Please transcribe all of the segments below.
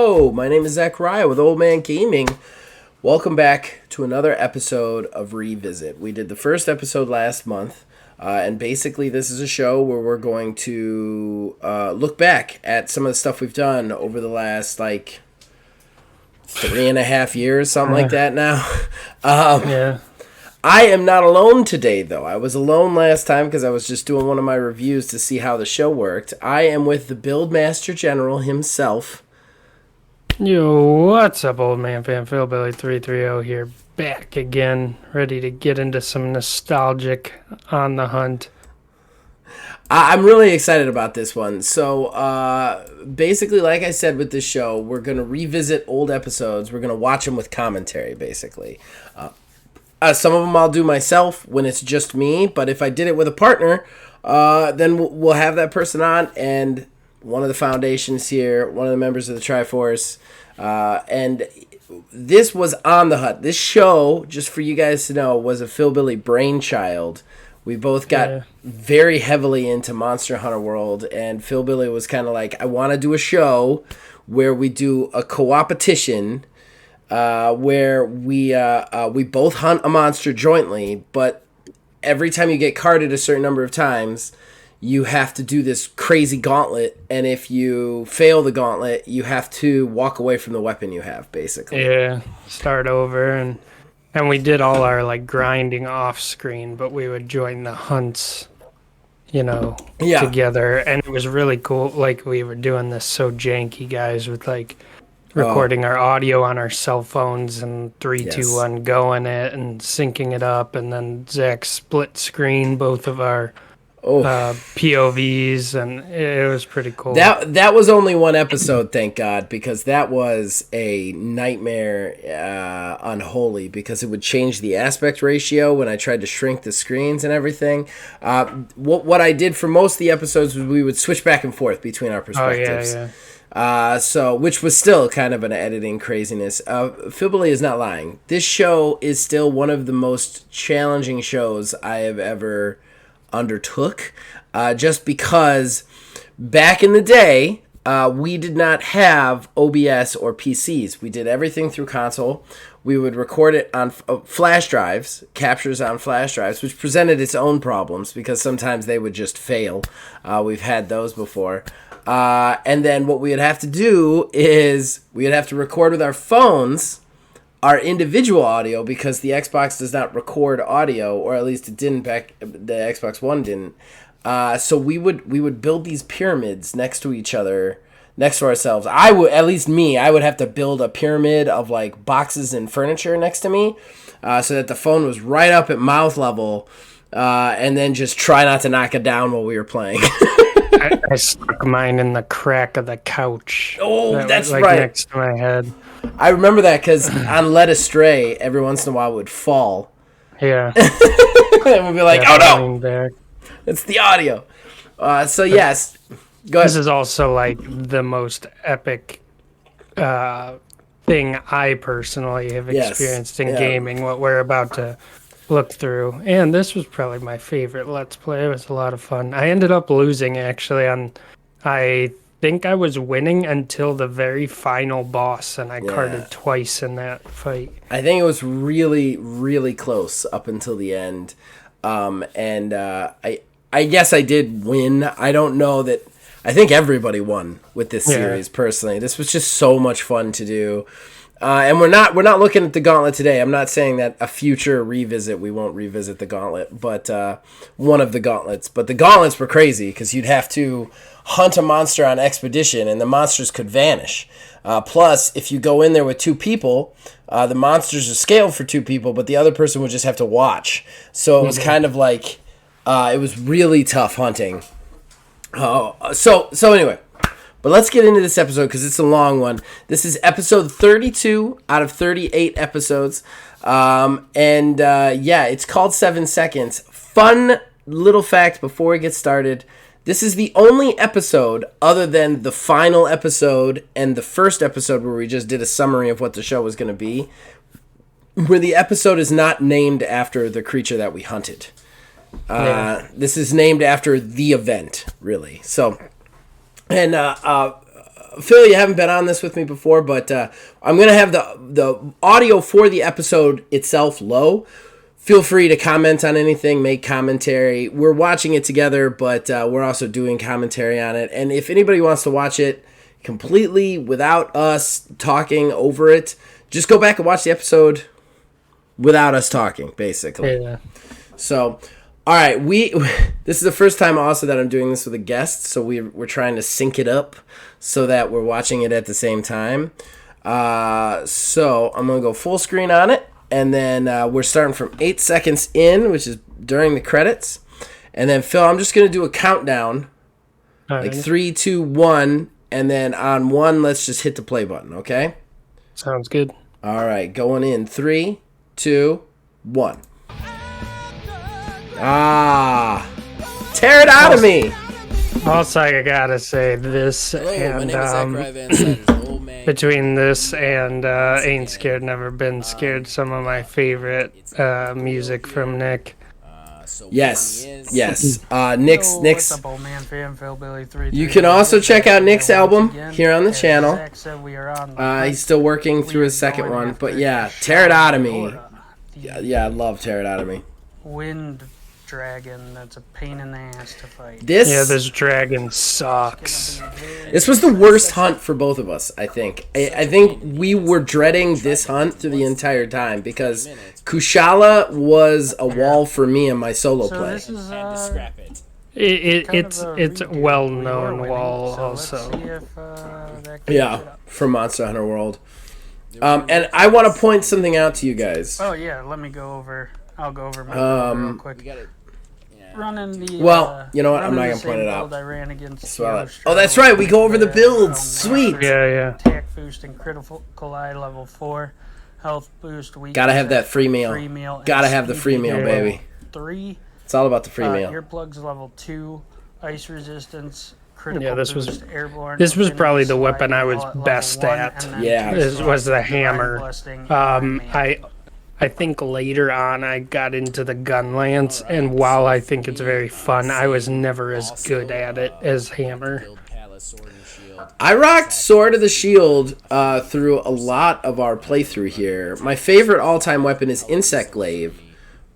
Hello, my name is Zachariah with Old Man Gaming. Welcome back to another episode of Revisit. We did the first episode last month, and basically this is a show where we're going to look back at some of the stuff we've done over the last, 3.5 years, something like that now. Yeah. I am not alone today, though. I was alone last time because I was just doing one of my reviews to see how the show worked. I am with the Buildmaster General himself. Yo, what's up, old man fan? Philbilly 330 here, back again, ready to get into some nostalgic On the Hunt. I'm really excited about this one. So, basically, like I said with this show, we're going to revisit old episodes. We're going to watch them with commentary, basically. Some of them I'll do myself when it's just me, but if I did it with a partner, then we'll have that person on, and one of the foundations here, one of the members of the Triforce, and this was On the Hunt. This show, just for you guys to know, was a Philbilly brainchild. We both got very heavily into Monster Hunter World, and Philbilly was kind of like, I want to do a show where we do a co-opetition, where we both hunt a monster jointly, but every time you get carded a certain number of times, you have to do this crazy gauntlet, and if you fail the gauntlet, you have to walk away from the weapon you have, basically. Yeah, start over, and we did all our grinding off screen, but we would join the hunts, together, and it was really cool. We were doing this so janky, guys, with recording our audio on our cell phones and 3, 2, 1 going it and syncing it up, and then Zach split screen both of our POVs, and it was pretty cool. That was only one episode, thank God, because that was a nightmare, unholy, because it would change the aspect ratio when I tried to shrink the screens and everything. What I did for most of the episodes was we would switch back and forth between our perspectives. Which was still kind of an editing craziness. Philbilly is not lying. This show is still one of the most challenging shows I have ever undertook, just because back in the day, we did not have OBS or PCs. We did everything through console. We would record it on flash drives, captures on flash drives, which presented its own problems because sometimes they would just fail. We've had those before. And then what we would have to do is we would have to record with our phones our individual audio, because the Xbox does not record audio, or at least it didn't back, the Xbox One didn't. So we would build these pyramids next to each other, next to ourselves. I would have to build a pyramid of boxes and furniture next to me, so that the phone was right up at mouth level, and then just try not to knock it down while we were playing. I stuck mine in the crack of the couch. Oh, that's right. Next to my head. I remember that because on Led Astray, every once in a while it would fall. Yeah. And we'd be like, oh no, back. It's the audio. Yes, go ahead. This is also the most epic thing I personally have experienced in gaming, what we're about to look through. And this was probably my favorite Let's Play. It was a lot of fun. I ended up losing, actually, I think I was winning until the very final boss, and I carded twice in that fight. I think it was really, really close up until the end. I guess I did win. I don't know that. I think everybody won with this series, personally. This was just so much fun to do. And we're not looking at the Gauntlet today. I'm not saying that a future revisit we won't revisit the Gauntlet, but one of the Gauntlets. But the Gauntlets were crazy because you'd have to hunt a monster on expedition, and the monsters could vanish. Plus, if you go in there with 2 people, the monsters are scaled for 2 people, but the other person would just have to watch. So it was kind of it was really tough hunting. So anyway. But let's get into this episode because it's a long one. This is episode 32 out of 38 episodes. It's called 7 Seconds. Fun little fact before we get started. This is the only episode, other than the final episode and the first episode where we just did a summary of what the show was going to be, where the episode is not named after the creature that we hunted. This is named after the event, really. So, and Phil, you haven't been on this with me before, but I'm going to have the audio for the episode itself low. Feel free to comment on anything, make commentary. We're watching it together, but we're also doing commentary on it. And if anybody wants to watch it completely without us talking over it, just go back and watch the episode without us talking, basically. Yeah. So, all right, this is the first time also that I'm doing this with a guest, so we're trying to sync it up so that we're watching it at the same time. So I'm going to go full screen on it, and then we're starting from 8 seconds in, which is during the credits. And then, Phil, I'm just going to do a countdown, like 3, 2, 1, and then on 1, let's just hit the play button, okay? Sounds good. All right, going in 3, 2, 1. Tear it out of me. Also, I gotta say this. Hello, and my name is Zachariah Van Siders, the old man. Between this and Ain't Scared, Never Been Scared, some of my favorite music from Nick. Yes. Nick's. What's up, old man fan? Philbilly 3. You can also check out Nick's album here on the channel. Zach said we are on He's still working through his second one, but yeah, Tear It Out of Me. Yeah, I love Tear It Out of Me. Wind dragon that's a pain in the ass to fight. This dragon sucks. This was the worst hunt for both of us, I think. I think we were dreading this hunt through the entire time because Kushala was a wall for me in my solo play. This is It's a well-known wall also. Yeah, from Monster Hunter World. And I want to point something out to you guys. Oh yeah, let me go over. I'll go over my real quick. Running the. Well, you know what? I'm not gonna point it out. I ran against Oh, that's right. We go over the builds. Sweet. Yeah. Attack boost and critical eye level 4. Health boost. Gotta have that free meal. Gotta have the free meal, baby. 3. It's all about the free meal. Earplugs level 2. Ice resistance. Critical Yeah, this was boost, airborne, this was probably the infinity weapon I was level best 1, at. and then Yeah. 2 This was the divine hammer. blessing, I think later on I got into the gun lance, and while I think it's very fun, I was never as good at it as hammer. I rocked Sword of the Shield through a lot of our playthrough here. My favorite all-time weapon is Insect Glaive,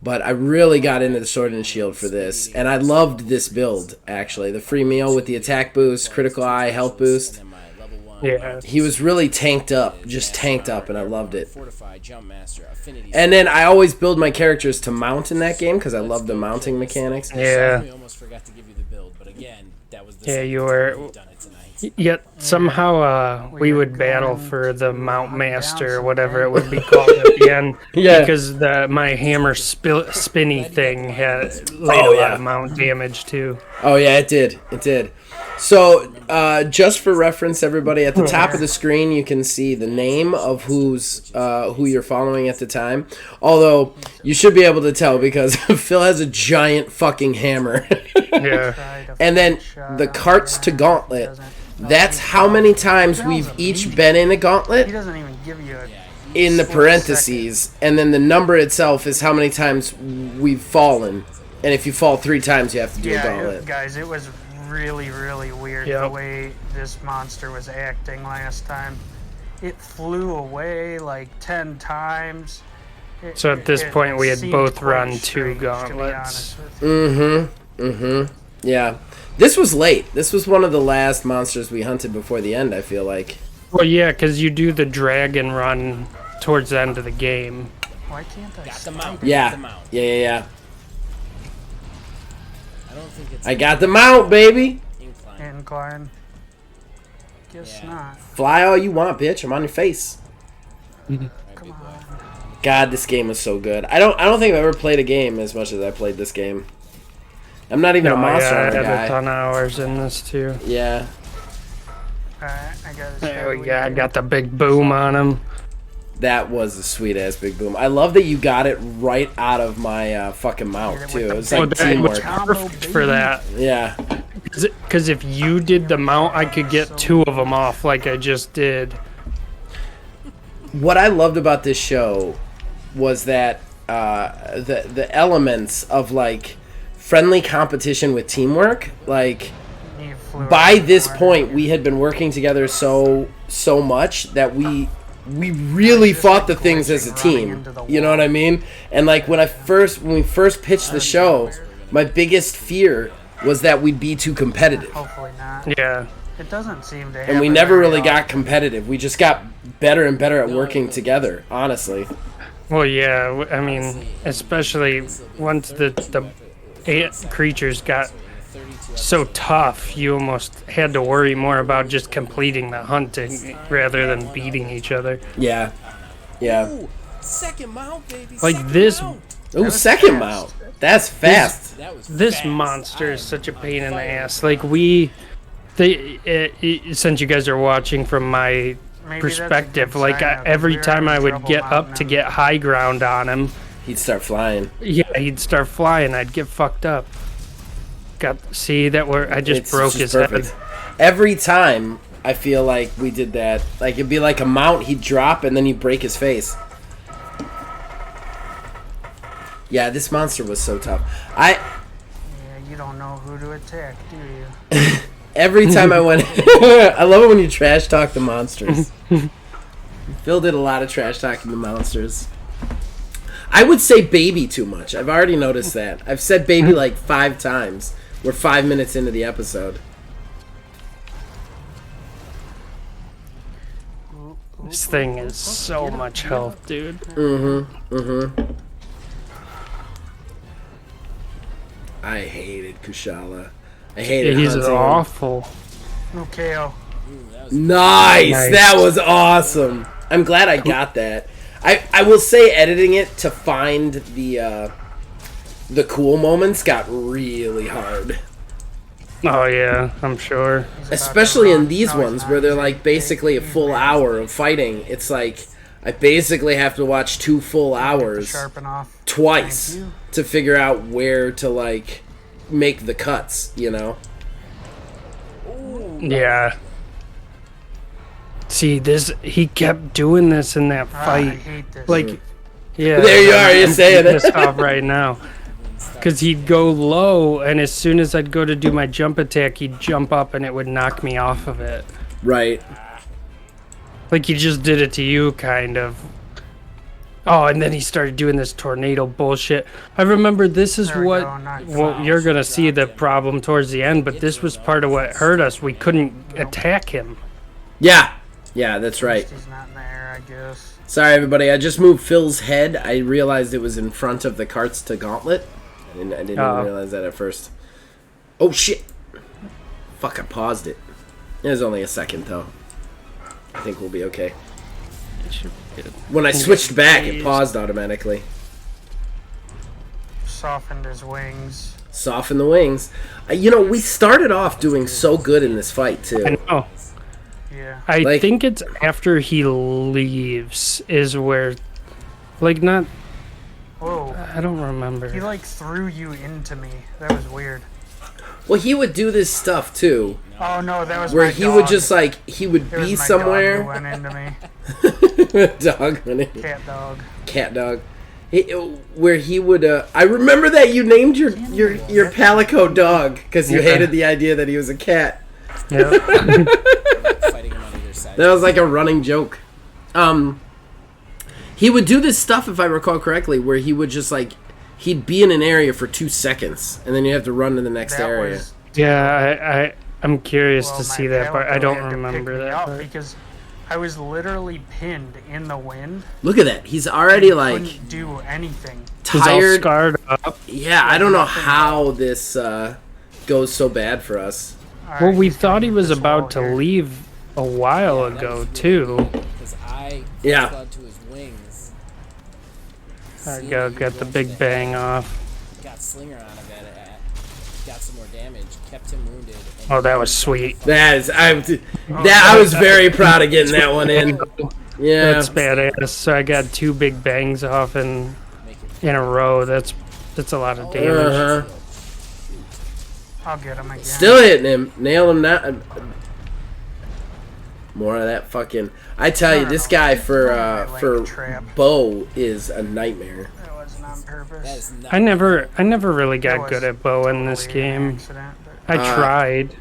but I really got into the Sword and Shield for this, and I loved this build, actually. The free meal with the attack boost, critical eye, health boost. Yeah. He was really tanked up, and I loved it. And then I always build my characters to mount in that game because I love the mounting mechanics. Yeah. Yeah, you were. Yet somehow we would battle for the Mount Master, or whatever it would be called at the end. Yeah. Because my hammer spinny thing had laid a lot of mount damage too. Oh yeah, it did. So, just for reference, everybody, at the top of the screen, you can see the name of who you're following at the time. Although, you should be able to tell because Phil has a giant fucking hammer. Yeah. And then the carts to gauntlet. That's how many times we've each been in a gauntlet. He doesn't even give you a In the parentheses. And then the number itself is how many times we've fallen. And if you fall 3 times, you have to do a gauntlet. Guys, it was really, really weird the way this monster was acting last time. It flew away like 10 times. So at this point, we had both run 2 gauntlets. Yeah. This was late. This was one of the last monsters we hunted before the end, I feel like. Well, yeah, because you do the dragon run towards the end of the game. Why can't I? Yeah. I got the mount, baby. Incline. Guess not. Fly all you want, bitch. I'm on your face. Come on. God, this game was so good. I don't think I've ever played a game as much as I played this game. I'm not even a monster I hunter had guy. a ton of hours in this too. Yeah. Alright, I got There we go. I got the big boom on him. That was a sweet ass big boom. I love that you got it right out of my fucking mouth too. It was like that teamwork. was perfect for that. Yeah. Because if you did the mount, I could get 2 of them off like I just did. What I loved about this show was that the elements of like friendly competition with teamwork, like by this point, we had been working together so much that we really fought the things as a team. You know what I mean? And like when we first pitched the show, my biggest fear was that we'd be too competitive. Hopefully not. Yeah. It doesn't seem to. And we never really got competitive. We just got better and better at working together, honestly. Well, yeah, I mean, especially once the creatures got so tough, you almost had to worry more about just completing the hunting rather than beating each other. Yeah. Yeah. Ooh, second mount, baby. Like second this. mount. Ooh, second mount. That's fast. That was This fast. monster is such a pain in the ass. Like since you guys are watching from my Maybe perspective, that's a good like sign, though, 'cause every we were time I having would trouble get up mounting to him. get high ground on him, He'd start flying. yeah, he'd start flying. I'd get fucked up. See that where I just It's broke just his perfect. head. Every time I feel like we did that, like it'd be like a mount, he'd drop and then he'd break his face. Yeah, this monster was so tough. Yeah, you don't know who to attack, do you? Every time I went, I love it when you trash talk the monsters. Phil did a lot of trash talking the monsters. I would say baby too much. I've already noticed that. I've said baby like 5 times. We're 5 minutes into the episode. This thing is so much health, dude. I hated Kushala. I hated He's hunting. awful. No KO. Nice. That was awesome. I'm glad I got that. I will say editing it to find the cool moments got really hard. Oh yeah, I'm sure. Especially in these ones where they're like basically a full hour of fighting. It's like I basically have to watch 2 full hours Sharpen off. twice to figure out where to like make the cuts, you know? Yeah. See, he kept doing this in that I fight. hate this. Like, yeah. There you are, you're saying it. Pissed off right now. Because he'd go low, and as soon as I'd go to do my jump attack, he'd jump up, and it would knock me off of it. Right. Like he just did it to you, kind of. Oh, and then he started doing this tornado bullshit. I remember this is There we what go, knocked him well, out. you're gonna see the problem towards the end, but this was part of what hurt us. We couldn't attack him. Yeah. Yeah, that's right. He's not in there, I guess. Sorry, everybody. I just moved Phil's head. I realized it was in front of the carts to Gauntlet. I didn't even realize that at first. Oh, shit. Fuck, I paused it. It was only a second, though. I think we'll be okay. When I switched back, it paused automatically. Softened his wings. Soften the wings. You know, we started off doing so good in this fight, I too. know. Yeah. I Like- think it's after he leaves is where, like, not. Whoa. I don't remember. He like threw you into me. That was weird. Well, he would do this stuff, too. Oh no, that was Where my he dog. would just, like, he would It was be my somewhere. Dog who went into me. Dog, honey. Cat dog. Where he would I remember that you named your Palico dog because you hated the idea that he was a cat. Yep. Fighting him on either side. That was like a running joke. He would do this stuff, if I recall correctly, where he would just like he'd be in an area for 2 seconds and then you have to run to the next That area. was Yeah, I'm curious well, to my see that part. I Palico don't had to pick remember me that up part. because I was literally pinned in the wind. Look at that. He's already like Couldn't do anything. He's all tired. scarred up. Yeah, I don't know how this goes so bad for us. All Well, right, we he's thought gonna he hit was this about wall to here. leave a while ago, too. Because I Yeah. clubbed to his wings. I got the big bang off. Got Slinger on him got some more damage, kept him wounded. And Oh, that was sweet. That is I was very proud of getting that one in. Yeah. That's badass. So I got 2 big bangs off in a row. That's a lot of damage. Uh-huh. I'll get him again. Still hitting him. Nail him now. More of that fucking. I tell you, this guy for bow is a nightmare. That wasn't on purpose. that is not I never really That got was good at bow in this totally an game. accident, I but tried.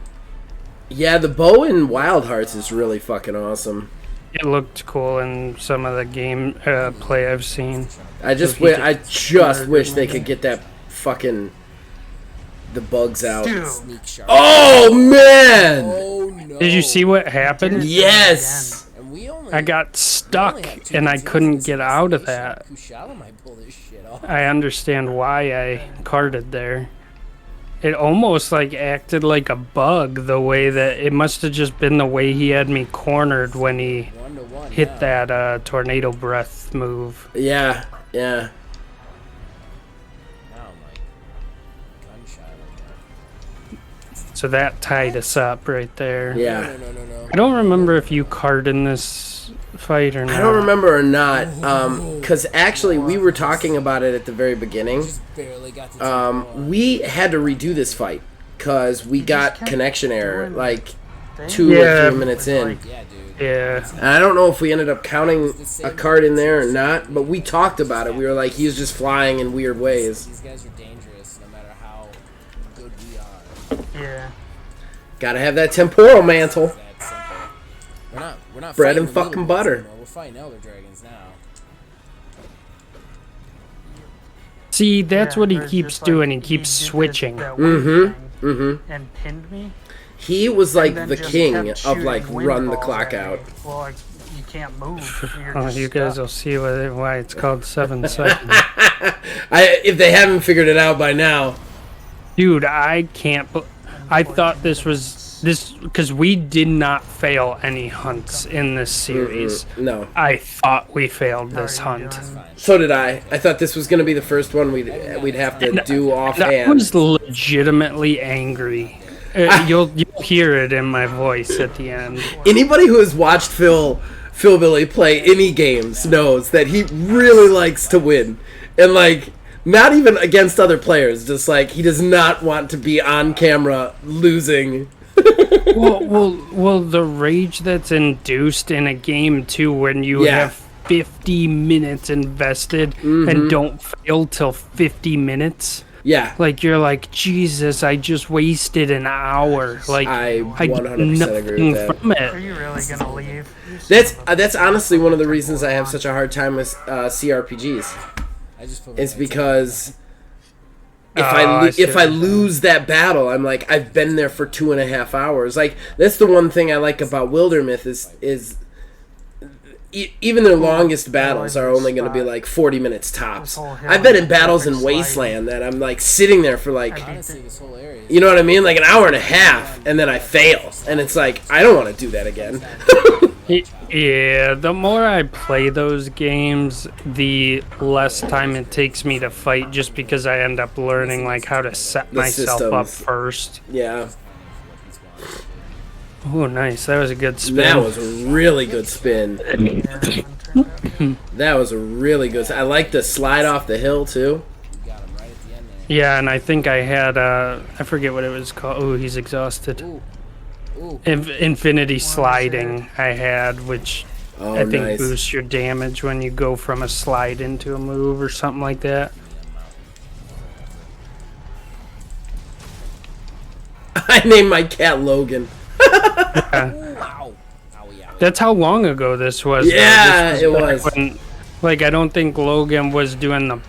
Yeah, the bow in Wild Hearts is really fucking awesome. It looked cool in some of the game play I've seen. I just wish they could get that fucking the bugs out. Dude. Oh man! Oh no! Did you see what happened? Yes. And we only, I got stuck and I couldn't get out of that. Kushala might pull this shit off. I understand why I carded there. It almost like acted like a bug, the way that it must have just been the way he had me cornered when he 1-1, hit yeah. that tornado breath move. Yeah. Now my gunshot like that. So that tied us up right there. Yeah. No. I don't remember if you carded in this fight or not. I don't remember or not, because actually we were talking about it at the very beginning. Just barely got the tempo on. We had to redo this fight because we got kept connection error doing like thing. 2 Yeah. or 3 minutes in. Yeah, dude. Yeah. And I don't know if we ended up counting a card in there or not, but we talked about it. We were like, he's just flying in weird ways. These guys are dangerous no matter how good we are. Yeah. Gotta have that temporal mantle. That simple. We're not Bread fighting and the fucking little butter. ones anymore. We're fighting elder dragons now. See, that's Yeah, what he there's keeps just, like, doing. He did keeps this- switching. that weird Mhm. thing Mhm. And pinned me. He was like and then the just king kept of shooting like wind run the balls clock at me. out. Well, like, you can't move. You're Oh, just you guys stuck. will see why it's called 7 seconds. If they haven't figured it out by now. Dude, I can't. I thought this was because we did not fail any hunts in this series. No. I thought we failed this How are you hunt. doing? So did I. I thought this was gonna be the first one we'd have to do I offhand. was legitimately angry. You'll hear it in my voice at the end. Anybody who has watched Philbilly play any games knows that he really likes to win, and like not even against other players. Just like he does not want to be on camera losing. Well, the rage that's induced in a game too, when you Yeah. have 50 minutes invested and don't fail till 50 minutes. Yeah, Like you're like, Jesus, I just wasted an hour. Like I I 100% get agree with nothing that. from Are it. you really gonna leave? that's honestly one of the reasons I have such a hard time with CRPGs. I just put It's my because if I see if what I you're lose that battle, I'm like I've been there for 2.5 hours. Like that's the one thing I like about Wildermyth is even their longest battles are only going to be like 40 minutes tops. I've been in battles in Wasteland that I'm like sitting there for like, honestly, this whole area is you know what I mean, like an hour and a half, and then I fail, and it's like I don't want to do that again. Yeah, the more I play those games, the less time it takes me to fight, just because I end up learning like how to set The myself up systems. first. Yeah, Oh, nice. That was a good spin. that was a really good spin. Yeah, That was a really good. I like the slide off the hill too. you got him right at the end there. Yeah, and I think I had I forget what it was called. Oh, he's exhausted. Ooh. Ooh. Infinity sliding I had, which Oh, I think nice. boosts your damage when you go from a slide into a move or something like that. I named my cat Logan. Ooh, ow. Owie, owie. That's how long ago this was. though. Yeah, This it back was. when- like, I don't think Logan was doing the.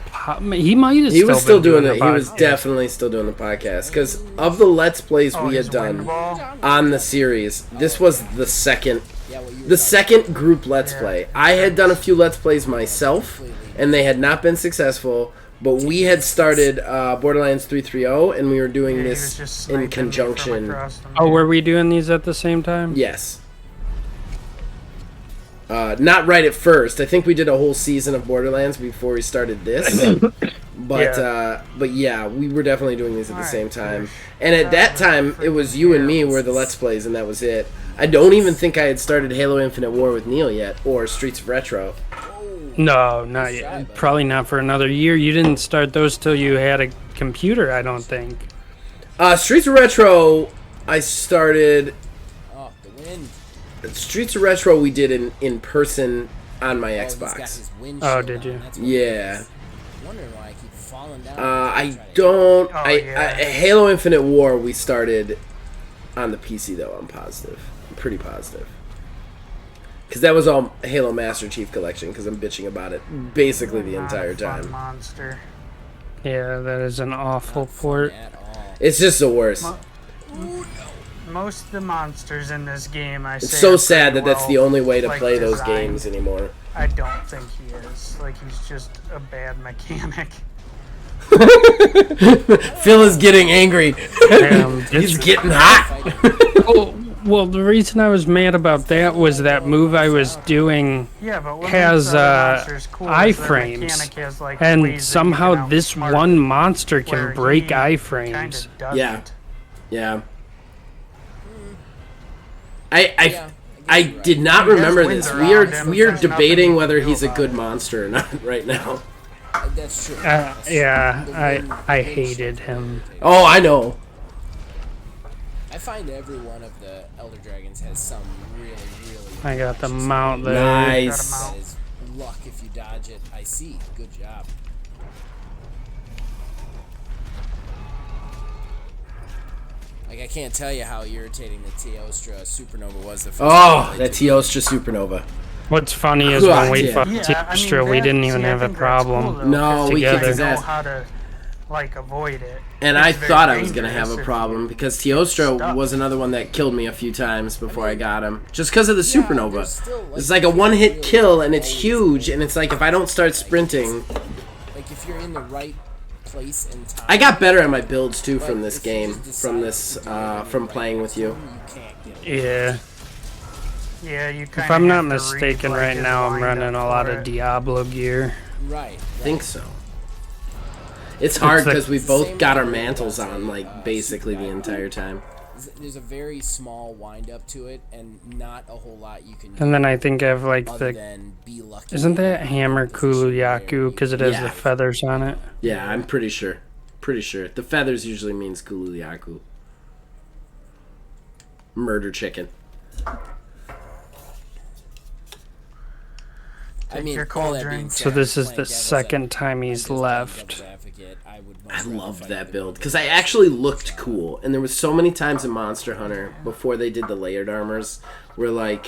He might have. He was still doing it. it. He was definitely still doing the podcast because of the Let's Plays we had his done wind ball? on the series. This was the second, Yeah, what you were the talking second group Let's Play. I had done a few Let's Plays myself, and they had not been successful. But we had started Borderlands 3.3.0, and we were doing Yeah, he was this just in sniping me from conjunction. across the Oh, map. were we doing these at the same time? Yes. Not right at first. I think we did a whole season of Borderlands before we started this. But yeah, we were definitely doing these at the Alright, same time. fish. And at that time, it was you and me were the Let's Plays, and that was it. I don't even think I had started Halo Infinite War with Neil yet, or Streets of Retro. No, not yet. Probably not for another year. You didn't start those till you had a computer, I don't think. Streets of Retro, I started. Oh, the wind. Streets of Retro we did in person on my Oh, he's got Xbox. his wind Oh, shield did on. you? That's what Yeah. I'm wondering why I keep falling down. I don't. Oh, I yeah. Halo Infinite War we started On the PC, though, I'm positive. I'm pretty positive. Because that was all Halo Master Chief Collection, because I'm bitching about it basically the entire time. Monster. Yeah, that is an awful port. It's just the worst. Most of the monsters in this game, It's so sad that that's the only way to play those designed. games anymore. I don't think he is. Like, he's just a bad mechanic. Phil is getting angry. He's getting hot. Well, the reason I was mad about that was that move I was doing has iframes, and somehow this one monster can break iframes. Yeah. I did not remember this. We are debating whether he's a good monster or not right now. That's true. I hated him. Oh, I know. I find every one of the Elder Dragons has some really I got the mount there. Nice. That is luck if you dodge it. I see. Good job. Like, I can't tell you how irritating the Teostra Supernova was the first time. Oh, that Teostra Supernova. What's funny is when we fought Teostra, we didn't even have a problem. Cool, no, we kicked his ass. How to, like, avoid it. And I thought I was going to have a problem because Teostra was another one that killed me a few times before I got him. Just because of the Supernova. It's like a one-hit kill, and it's huge, and it's like if I don't start sprinting... Like, if you're in the right place and time... I got better at my builds, too, from this game. From playing with you. Yeah. Yeah, you if I'm not mistaken, right now I'm running a lot of Diablo gear. Right. I think so. It's hard because we both got our mantles on, like, basically the entire time. There's a very small wind-up to it, and not a whole lot you can do. And then I think I have, like, Be lucky. Isn't that hammer Kuluyaku because it has the feathers on it? Yeah, I'm pretty sure. Pretty sure. The feathers usually means Kuluyaku. Murder chicken. I mean, so this is the second time he's left. I loved that build because I actually looked cool, and there was so many times in Monster Hunter before they did the layered armors where like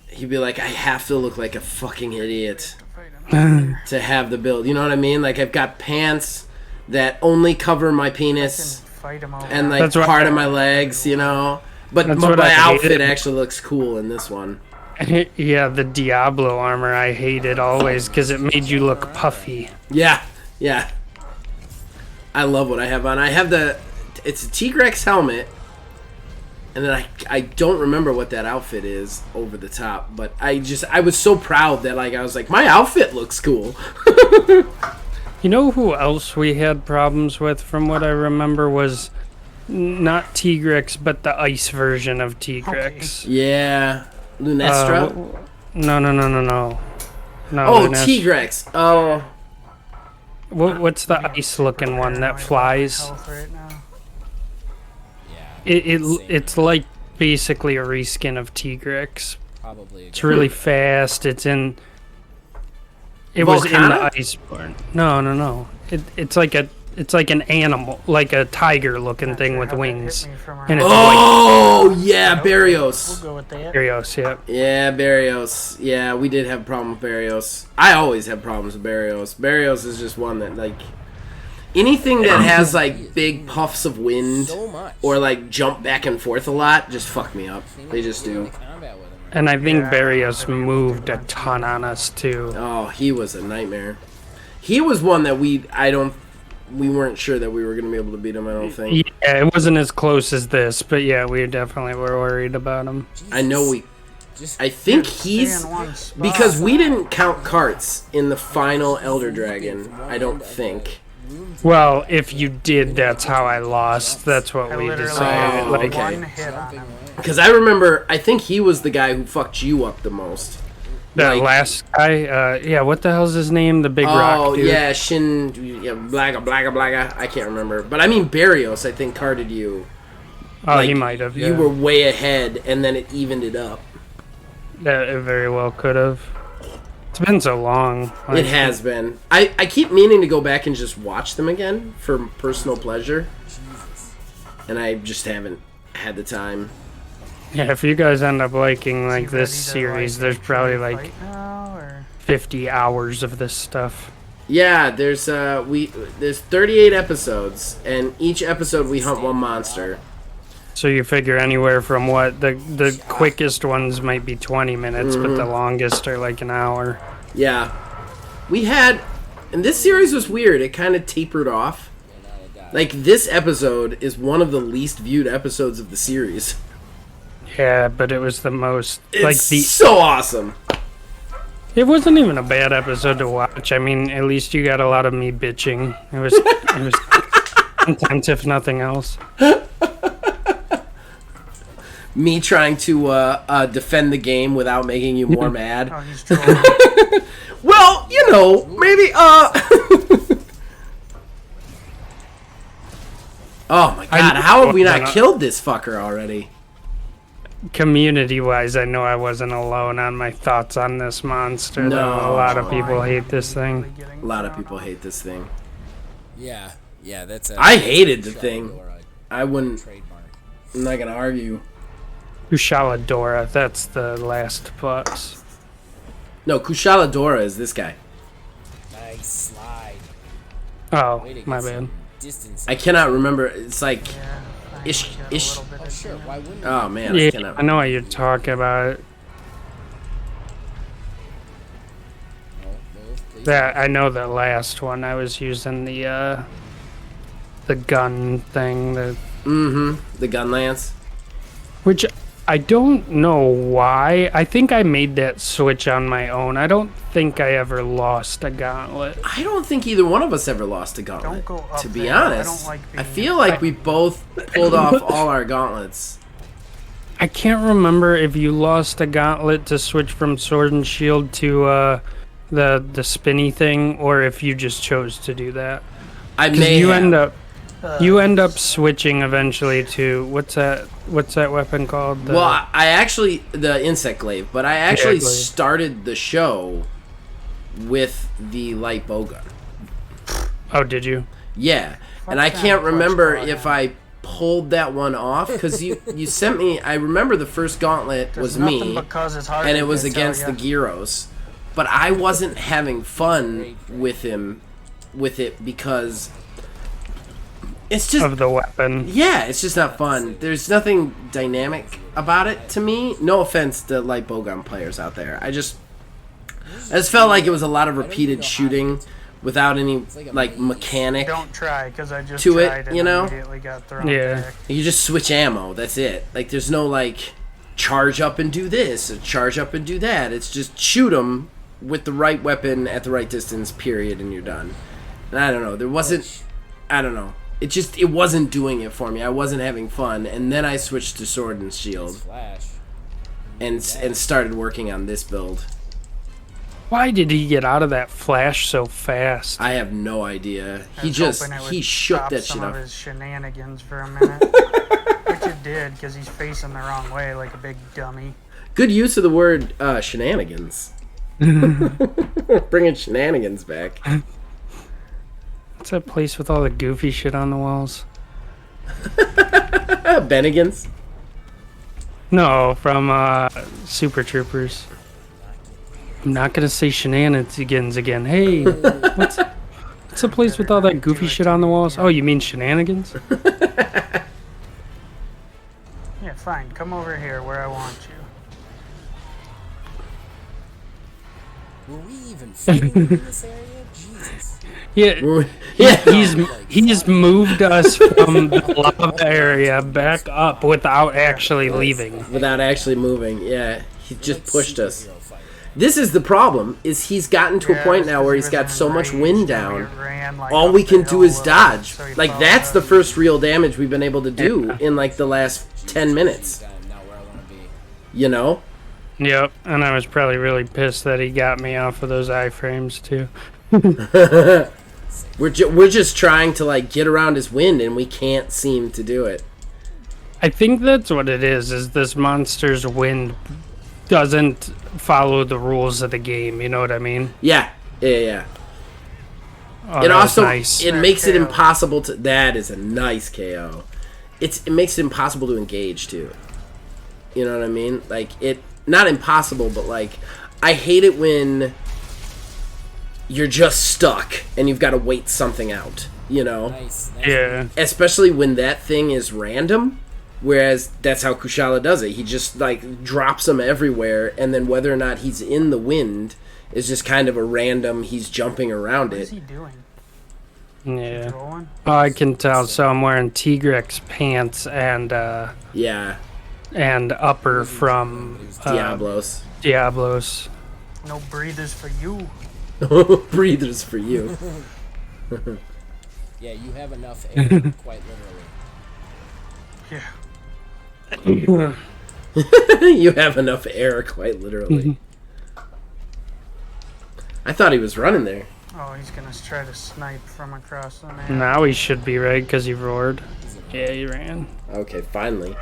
he'd be like, I have to look like a fucking idiot to have the build. You know what I mean? Like I've got pants that only cover my penis and like part of my legs, you know. But my outfit actually looks cool in this one. Yeah, the Diablo armor I hated always because it made you look puffy. Yeah. I love what I have on. I have it's a Tigrex helmet, and then I don't remember what that outfit is over the top, but I was so proud that like I was like, my outfit looks cool. You know who else we had problems with from what I remember was not Tigrex, but the ice version of Tigrex. Okay. Yeah. Lunestra? No. No, oh, Tigrex. Oh. What's the ice-looking one that flies? It's like basically a reskin of Tigrex. Probably. It's really fast. It was in the Iceborne. No. It's like an animal, like a tiger-looking thing with wings. And it's white. Yeah, Barrios. We'll go with that. Barrios, yeah. Yeah, Barrios. Yeah, we did have a problem with Barrios. I always have problems with Barrios. Barrios is just one that, like... Anything that has, like, big puffs of wind or, like, jump back and forth a lot just fuck me up. They just do. And I think Barrios moved a ton on us, too. Oh, he was a nightmare. He was one that we weren't sure that we were going to be able to beat him, I don't think. Yeah, it wasn't as close as this, but yeah, we definitely were worried about him. I know I think he's... Because we didn't count carts in the final Elder Dragon, I don't think. Well, if you did, that's how I lost. That's what we decided. Oh, okay. Because I remember, I think he was the guy who fucked you up the most. That last guy, yeah, what the hell's his name? The big rock dude. Oh, yeah, Blaga. I can't remember. But I mean, Barrios, I think, carded you. Oh, like, he might have, yeah. You were way ahead, and then it evened it up. That it very well could have. It's been so long. It has been. I keep meaning to go back and just watch them again for personal pleasure. And I just haven't had the time. Yeah, if you guys end up liking like this series, there's probably like 50 hours of this stuff. Yeah, there's 38 episodes, and each episode we hunt one monster. So you figure anywhere from what the quickest ones might be 20 minutes, but the longest are like an hour. Yeah, we had, and this series was weird. It kind of tapered off. Like this episode is one of the least viewed episodes of the series. Yeah, but it was the most so awesome. It wasn't even a bad episode to watch. I mean, at least you got a lot of me bitching. It was intense, if nothing else. Me trying to defend the game without making you more mad. Oh, he's trolling. Well, you know, maybe Oh my god, how have we not killed this fucker already? Community-wise, I know I wasn't alone on my thoughts on this monster. No. Though. A lot of people hate this thing. A lot of people hate this thing. Yeah, that's I hated the thing. I wouldn't... I'm not gonna argue. Kushaladora, that's the last boss. No, Kushaladora is this guy. Nice slide. Oh, my bad. I cannot remember. It's like... Ish. Oh, sure. Why wouldn't you? Oh, man. Yeah, I know what you're talking about. That I know the last one. I was using the gun thing. The gun lance. Which I don't know why. I think I made that switch on my own. I don't think I ever lost a gauntlet. I don't think either one of us ever lost a gauntlet. Don't go up to be there. honest, I feel like we both pulled off all our gauntlets. I can't remember if you lost a gauntlet to switch from sword and shield to the spinny thing, or if you just chose to do that. I may have. You end up switching eventually to what's that weapon called? Well, I actually the insect glaive, but I actually started the show with the light bowgun. Oh, did you? Yeah, and I can't remember if I pulled that one off because you sent me. I remember the first gauntlet was me, and it was against the Gyros, but I wasn't having fun with it because. It's just of the weapon. Yeah, it's just not fun. There's nothing dynamic about it to me. No offense to light bowgun players out there. I just felt like it was a lot of repeated shooting without any like mechanic. Don't try because I just to tried it, you know. Immediately got thrown back. You just switch ammo. That's it. Like there's no like charge up and do this, or charge up and do that. It's just shoot them with the right weapon at the right distance. Period, and you're done. And I don't know. There wasn't. I don't know. It wasn't doing it for me. I wasn't having fun, and then I switched to sword and shield, and started working on this build. Why did he get out of that flash so fast? I have no idea. He shook that shit up. off. His shenanigans for a minute, which it did because he's facing the wrong way like a big dummy. Good use of the word shenanigans. Bringing shenanigans back. What's that place with all the goofy shit on the walls? Bennigan's? No, from Super Troopers. I'm not gonna say shenanigans again. Hey, what's the place with all that goofy shit on the walls? Oh, you mean shenanigans? Yeah, fine. Come over here where I want you. Were we even fighting in this area? Jesus. He's moved us from the lava area back up without actually leaving. Without actually moving, yeah. He just pushed us. This is the problem, is he's gotten to a point now where he's got so much wind down, all we can do is dodge. Like, that's the first real damage we've been able to do in, like, the last 10 minutes. You know? Yep, and I was probably really pissed that he got me off of those iframes, too. We're just trying to like get around his wind and we can't seem to do it. I think that's what it is this monster's wind doesn't follow the rules of the game, you know what I mean? Yeah. Oh, it also nice. it makes it impossible to. That is a nice KO. it makes it impossible to engage too. You know what I mean? Like not impossible, but like I hate it when you're just stuck and you've got to wait something out. You know? Nice. Yeah. Especially when that thing is random. Whereas that's how Kushala does it. He just like drops them everywhere, and then whether or not he's in the wind is just kind of a random. He's jumping around What it. is he doing? Yeah. Rolling? Oh, I can tell. So I'm wearing Tigrex pants and Yeah, upper from Diablos. Diablos. No breathers for you. Breathers for you. Yeah, you have enough air, quite literally. Yeah. You have enough air, quite literally. I thought he was running there. Oh, he's gonna try to snipe from across the map. Now he should be right because he roared. Yeah, he ran. Okay, finally.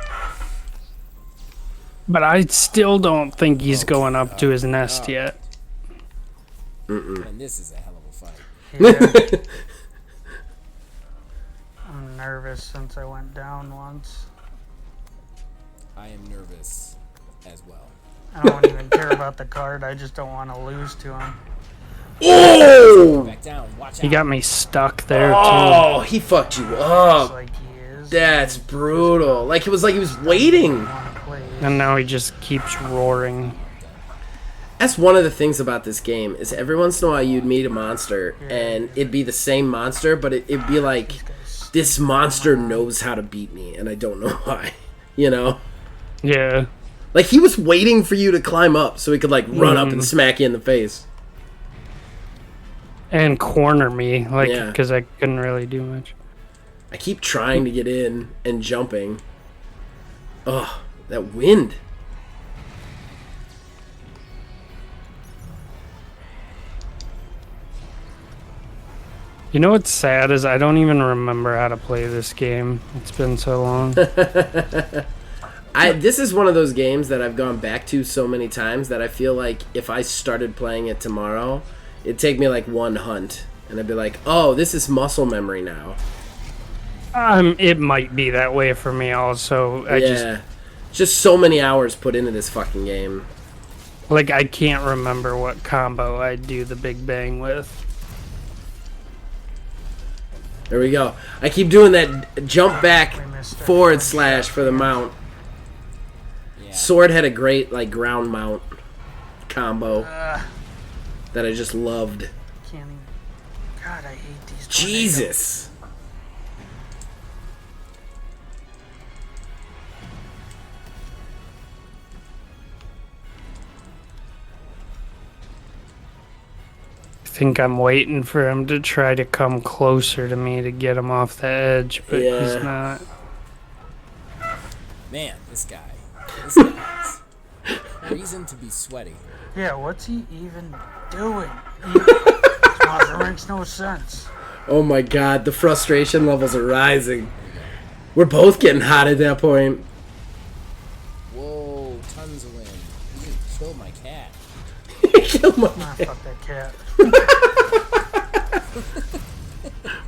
But I still don't think he's going up to his nest yet. And this is a hell of a fight. Yeah. I'm nervous since I went down once. I am nervous as well. I don't even care about the card. I just don't want to lose to him. Oh! Back down. Watch out. He got me stuck there Oh, he fucked you Looks up. like he is. That's brutal. Like it was he was waiting. too. And now he just keeps roaring. That's one of the things about this game is every once in a while you'd meet a monster and it'd be the same monster, but it'd be like this monster knows how to beat me and I don't know why. You know? Yeah. Like he was waiting for you to climb up so he could like run up and smack you in the face. And corner me, like, Yeah. because I couldn't really do much. I keep trying to get in and jumping. Oh, that wind. You know what's sad is I don't even remember how to play this game. It's been so long. This is one of those games that I've gone back to so many times that I feel like if I started playing it tomorrow, it'd take me like one hunt. And I'd be like, oh, this is muscle memory now. It might be that way for me also. Just so many hours put into this fucking game. I can't remember what combo I'd do the Big Bang with. There we go. I keep doing that jump back / for the mount. Yeah. Sword had a great ground mount combo that I just loved. Can't even. God, I hate these. Jesus. I think I'm waiting for him to try to come closer to me to get him off the edge, but he's not. Man, this guy has reason to be sweaty. Yeah, what's he even doing? It makes no sense. Oh my god, the frustration levels are rising. We're both getting hot at that point. Whoa, tons of wind. You killed my cat. Kill my Ah, cat. fuck that cat.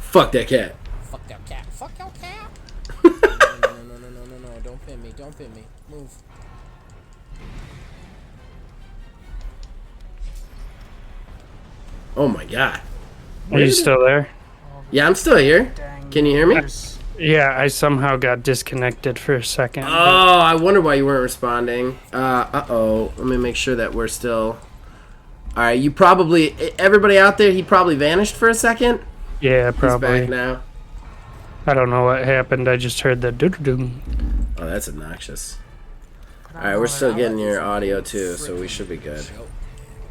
Fuck that cat. Fuck that cat. Fuck your cat. No. Don't pin me. Don't pin me. Move. Oh my god. Are you still there? Yeah, I'm still here. Dang Can you hear me? years. Yeah, I somehow got disconnected for a second. Oh, I wonder why you weren't responding. Uh-oh. Let me make sure that we're still... Alright, you probably... Everybody out there, he probably vanished for a second? Yeah, He's probably. back now. I don't know what happened. I just heard the doo-doo-doo. Oh, that's obnoxious. But I Alright, know we're that still I- getting your audio too, so we should be good.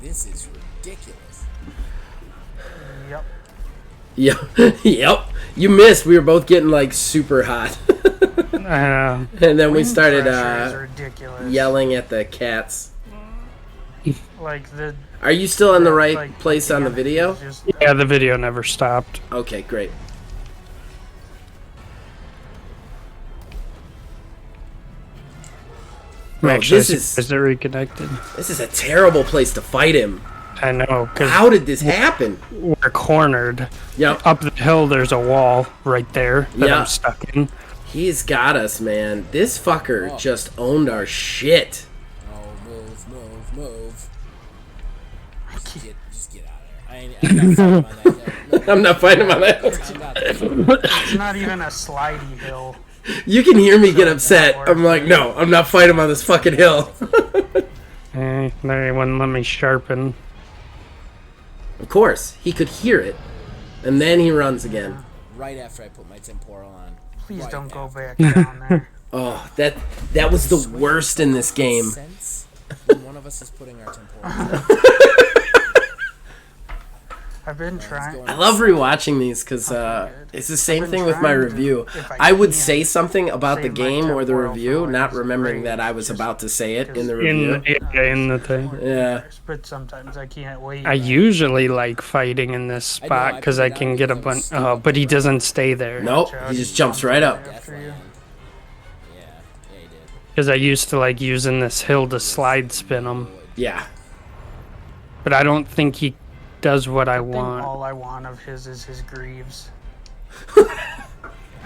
This is ridiculous. Yep. Yep. Yep. You missed. We were both getting super hot. And then we Wind started pressure is ridiculous. yelling at the cats. Like the. Are you still in the right like, place on the damage video? is just- Yeah, the video never stopped. Okay, great. I'm Oh, actually this is- surprised it reconnected. This is a terrible place to fight him. I know, because How did this happen? we're cornered. Yep. Up the hill, there's a wall right there that Yeah. I'm stuck in. He's got us, man. This fucker just owned our shit. Oh, move. Just get out of there. I'm not fighting him on that hill. It's not even a slidey hill. You can hear me get upset. I'm like, no, I'm not fighting him on this fucking hill. There he wouldn't let me sharpen. Of course, he could hear it, and then he runs again. Right after I put my temporal on. Please don't go back down there. Oh, that was the worst in this game. Sense when one of us is putting our temporal on. I've been trying. I love rewatching these because it's the same thing with my review. I would say something about the game or the review, not remembering that I was about to say it in the review. In the thing. Yeah. But sometimes I can't wait. I usually like fighting in this spot because I can get a bunch. Oh, but he doesn't stay there. Nope, he just jumps right up. Yeah, he did. Because I used to like using this hill to slide spin him. Yeah. But I don't think he does what I think want. all I want of his is his greaves. I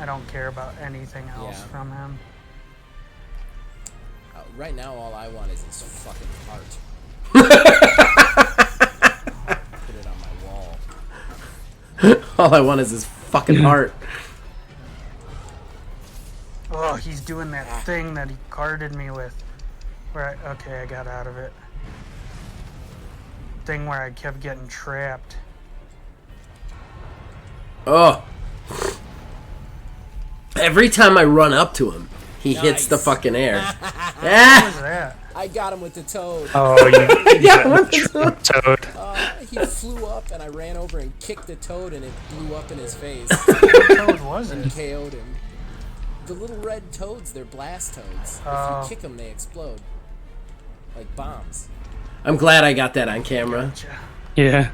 don't care about anything else from him. Right now, all I want is his fucking heart. Put it on my wall. All I want is his fucking heart. Oh, he's doing that thing that he carded me with. Where okay, I got out of it. Thing where I kept getting trapped. Oh. Every time I run up to him, he hits the fucking air. What was that? I got him with the toad. Oh, you Yeah, what the toad. He flew up, and I ran over and kicked the toad, and it blew up in his face. What toad was And it? KO'd him. The little red toads, they're blast toads. If Oh. you kick them, they explode. Like bombs. I'm glad I got that on camera. Yeah.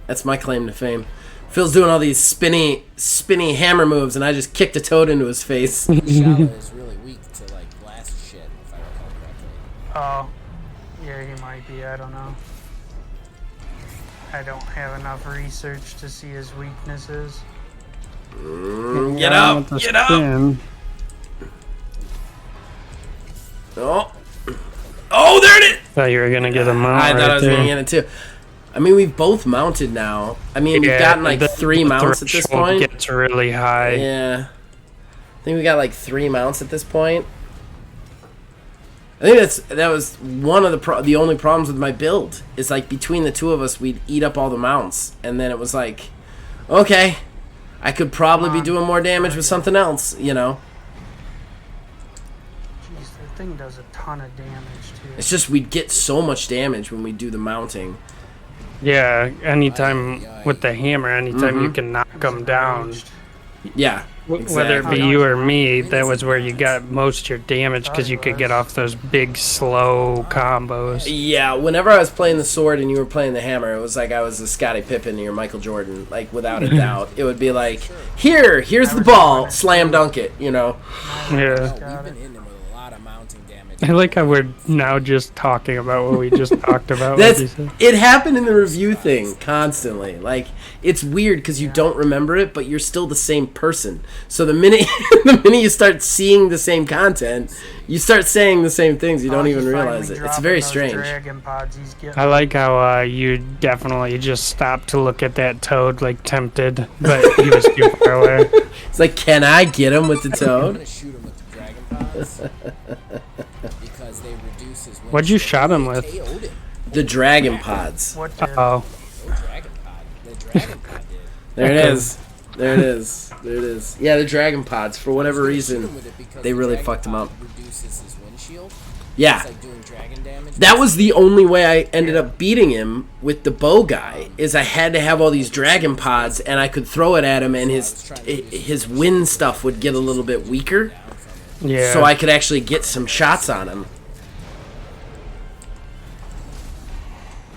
That's my claim to fame. Phil's doing all these spinny hammer moves, and I just kicked a toad into his face. Shala is really weak to like blast shit, if I recall correctly. Oh, yeah, he might be. I don't know. I don't have enough research to see his weaknesses. Get up! Get up! Spin. Oh. Oh, there it is! Thought you were gonna get a mount I thought I was going to there. get it too. I mean, we've both mounted now. I mean, we've gotten like the 3 mounts at this threshold point. Gets really high. Yeah. I think we got like 3 mounts at this point. I think that was one of the only problems with my build. Is like between the two of us, we'd eat up all the mounts, and then it was like, okay, I could probably be doing more damage with something else, you know. Jeez, that thing does a ton of damage too. It's just we'd get so much damage when we do the mounting. Yeah, anytime with the hammer, anytime you can knock them down, Yeah. whether it be you or me, that was where you got most of your damage because you could get off those big, slow combos. Yeah, whenever I was playing the sword and you were playing the hammer, it was like I was a Scottie Pippen or Michael Jordan, like without a doubt. It would be like, here's the ball, slam dunk it, you know. Yeah. We've been hitting him with a lot of mounting damage. I like how we're now just talking about what we just talked about. That's like you said. it happened in the review thing constantly. Like it's weird because you don't remember it, but you're still the same person. So the minute you start seeing the same content, you start saying the same things. You don't even realize it. It's very strange. Dragon pods he's getting. I like how you definitely just stopped to look at that toad, like tempted, but he was too far away. It's like, can I get him with the I'm toad? gonna shoot him with the dragon pods because they reduce his. What'd you shot him with? KO'd him. The dragon pods. What did? Oh, Oh, dragon pod. The dragon pod did. There it is. There it is. There it is. Yeah, the dragon pods. For whatever reason, they really fucked him up. Reduces his windshield. Yeah. It's like doing dragon damage. That was the only way I ended up beating him with the bow guy. Is I had to have all these dragon pods, and I could throw it at him, and his wind stuff would get a little bit weaker, yeah. so I could actually get some shots on him.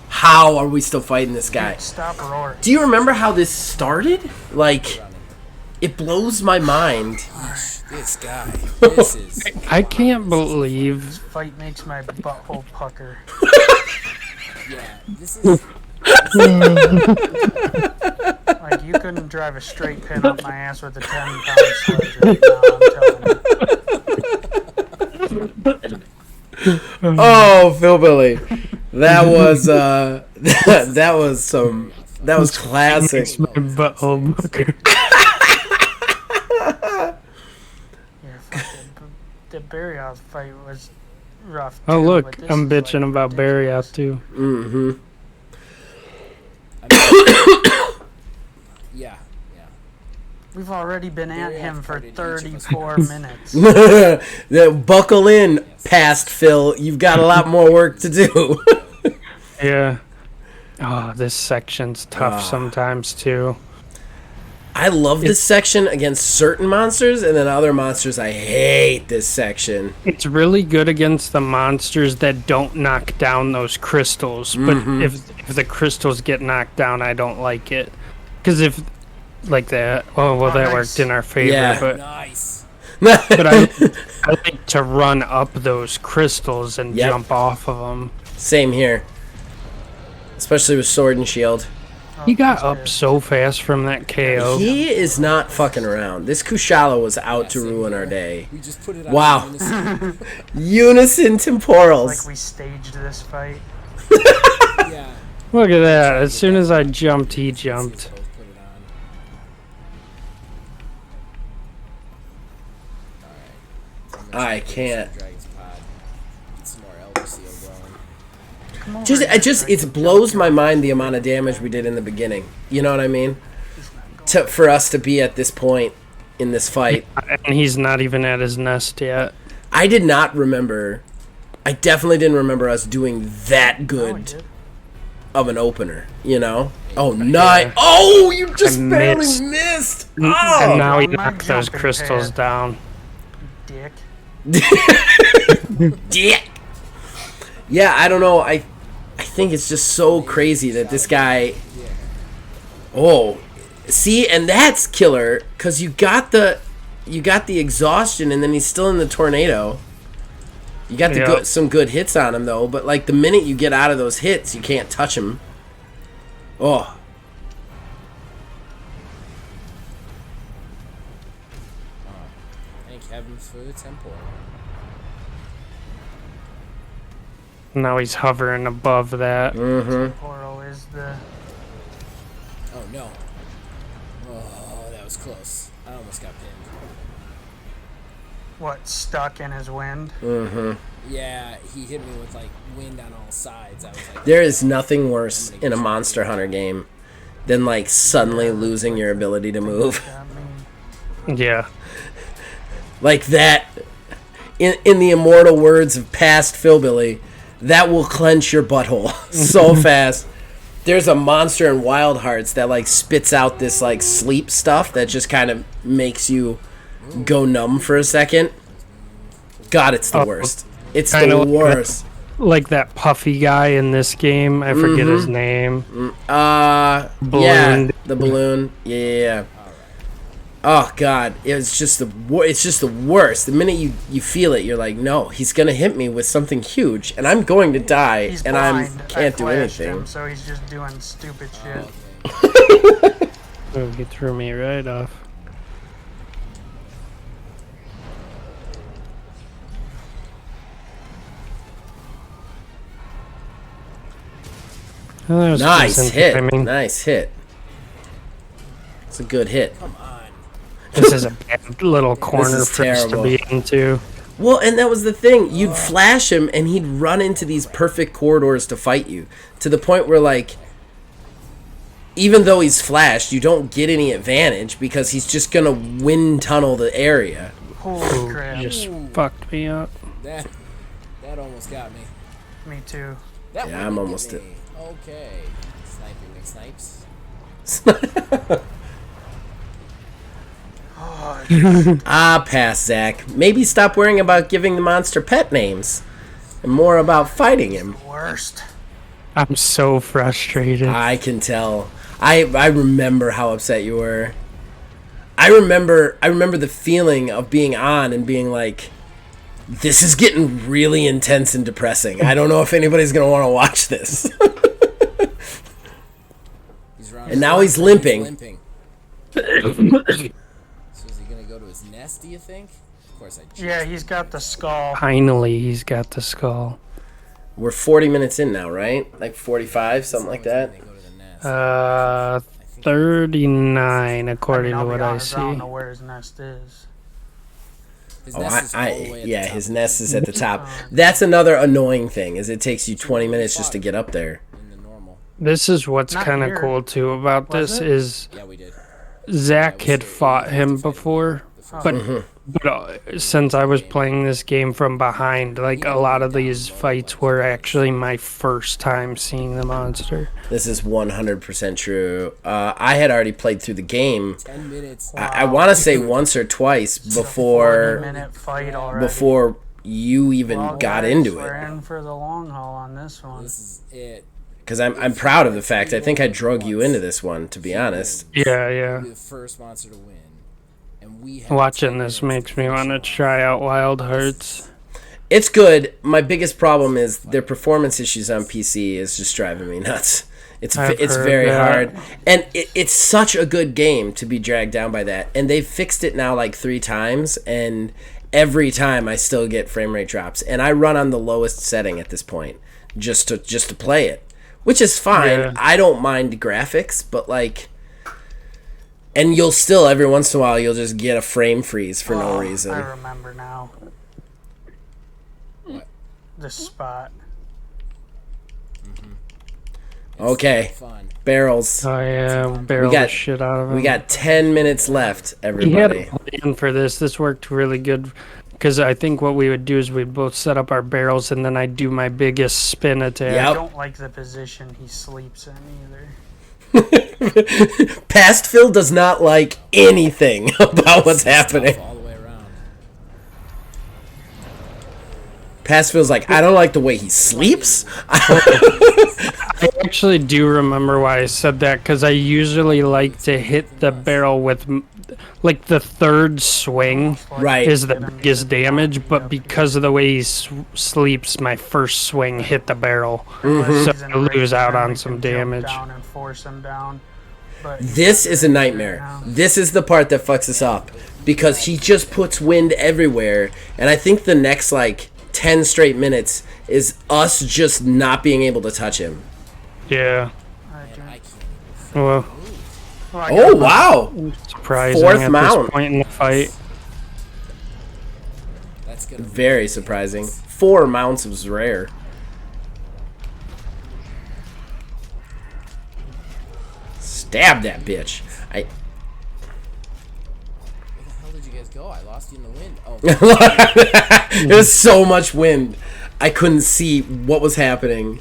How are we still fighting this guy? Stop roaring. Do you remember how this started? Like, it blows my mind. This guy. This is. I can't believe Fight makes my butthole pucker. Yeah. This is. Like Like, you couldn't drive a straight pin up my ass with a 10-pound sledge right now, I'm telling you. Oh, Philbilly. That was that was classic. My butthole booker. The Barriout fight was rough. Oh, too, look, but this I'm is, bitching like, about ridiculous. Barriout, too. Mm-hmm. Yeah. We've already been at Barriout him for parted each of us. 34 minutes. Buckle in, past Phil. You've got a lot more work to do. Yeah. Oh, this section's tough sometimes, too. I love this section against certain monsters, and then other monsters, I hate this section. It's really good against the monsters that don't knock down those crystals. But if the crystals get knocked down, I don't like it. Because if, like that, that nice. worked in our favor. Yeah. But Nice. I like to run up those crystals and jump off of them. Same here. Especially with Sword and Shield. He got up so fast from that KO. He is not fucking around. This Kushala was out to ruin our day. We just put it on Wow. unison. Unison temporals. Like we staged this fight. Yeah. Look at that. As soon as I jumped, he jumped. Both put it on. Alright. I can't. Dragon's pod. Get some more Elder Seal going. Come over Just, here, it blows my mind the amount of damage we did in the beginning. You know what I mean? For us to be at this point in this fight. And he's not even at his nest yet. I did not remember. I definitely didn't remember us doing that good of an opener, you know? Oh, nice. Oh, you just barely missed. Oh. And now he on my knocked those jumping crystals pad. down. Dick. Dick. Yeah, I don't know. I think it's just so crazy that this guy. Oh, see, and that's killer because you got the exhaustion, and then he's still in the tornado. You got the some good hits on him though, but like the minute you get out of those hits, you can't touch him. Oh. Thank heavens for the temple. Now he's hovering above that. Temporal is the... Oh no. Oh, that was close. I almost got pinned. What, stuck in his wind? Yeah, he hit me with like wind on all sides. I was like, There is nothing worse in a Monster Hunter game than like suddenly losing your ability to move. I mean, Yeah. Like that, in the immortal words of past Philbilly, that will clench your butthole so fast. There's a monster in Wild Hearts that like spits out this like sleep stuff that just kind of makes you go numb for a second. God, it's the worst. It's the worst. Like that puffy guy in this game. I forget his name. Yeah, Balloon. the balloon. Yeah. Oh God, it's just the worst. The minute you feel it, you're like, no, he's gonna hit me with something huge, and I'm going to die, he's and I blind. can't do flashed anything. him, so he's just doing stupid shit. Oh, he threw me right off. Oh, that was Nice decent hit. timing. Nice hit. It's a good hit. come on. This is a bad little corner is for us to terrible. be into. Well, and that was the thing. You'd flash him, and he'd run into these perfect corridors to fight you, to the point where, like, even though he's flashed, you don't get any advantage because he's just gonna wind tunnel the area. Holy crap. Just fucked me up. That almost got me. Me too. That Yeah, one I'm did almost get me. Okay. Sniping McSnipes. Pass, Zach. Maybe stop worrying about giving the monster pet names and more about fighting him. Worst. I'm so frustrated. I can tell. I remember how upset you were. I remember the feeling of being on and being like, this is getting really intense and depressing. I don't know if anybody's going to want to watch this. He's running. And now he's limping. is he gonna go to his nest, do you think? Of course I Yeah, he's got the skull. Finally, he's got the skull. We're 40 minutes in now, right? Like 45, something like that. 39 according to what I I don't know see. where his nest is. His Oh, nest is all the way at the top his of nest the is at the top. That's another annoying thing, is it takes you 20 minutes just to get up there. in the normal. This is what's Not kind of here. cool too about Was this it? is Yeah, we did. Zach had fought him before, but since I was playing this game from behind, like a lot of these fights were actually my first time seeing the monster. This is 100% true. I had already played through the game. 10 minutes. I want to say once or twice before 40-minute fight already. you even Well, got guys, into we're it. in for the long haul on this one. This is it. Because I'm proud of the fact. I think I drug you into this one, to be honest. Yeah, We'll yeah. be the first monster to win. And we have Watching 10 this minutes makes me want to finish try out Wild Hearts. It's good. My biggest problem is their performance issues on PC is just driving me nuts. It's I've heard very that. hard, and it's such a good game to be dragged down by that. And they've fixed it now like 3 times, and every time I still get frame rate drops. And I run on the lowest setting at this point just to play it, which is fine. Yeah. I don't mind graphics, but like. And you'll still, every once in a while, you'll just get a frame freeze for no reason. I remember now. This spot. Okay, fun. barrels. Oh yeah, barrel got- the shit out of him. We got 10 minutes left, He had everybody. a plan for this. This worked really good because I think what we would do is we'd both set up our barrels and then I'd do my biggest spin attack. Yep. I don't like the position he sleeps in either. Past Phil does not like anything about what's happening. All the way around. Past Phil's like, I don't like the way he sleeps. I actually do remember why I said that because I usually like to hit the barrel with like the third swing Right. is the biggest damage, but because of the way he sleeps, my first swing hit the barrel, so I lose out on some damage. Down and force him down. But This is a nightmare. This is the part that fucks us up because he just puts wind everywhere, and I think the next like 10 straight minutes is us just not being able to touch him. Yeah. I can't. Well, Oh wow! surprising Fourth at mount. this point in the fight. That's gonna be Very surprising. 4 mounts was rare. Stab that bitch. Where the hell did you guys go? I lost you in the wind. Oh, There was so much wind. I couldn't see what was happening.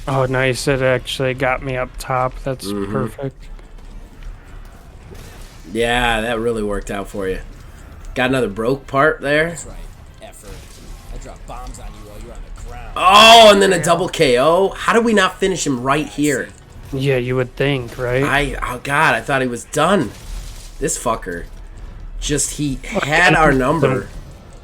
Oh, nice. It actually got me up top. That's perfect. Yeah, that really worked out for you. Got another broke part there. that's right. Effort. I dropped bombs on you while you're on the ground. Oh, and then a double KO. How did we not finish him right here? Yeah, you would think, right? Oh god, I thought he was done. This fucker. Just, he had our number.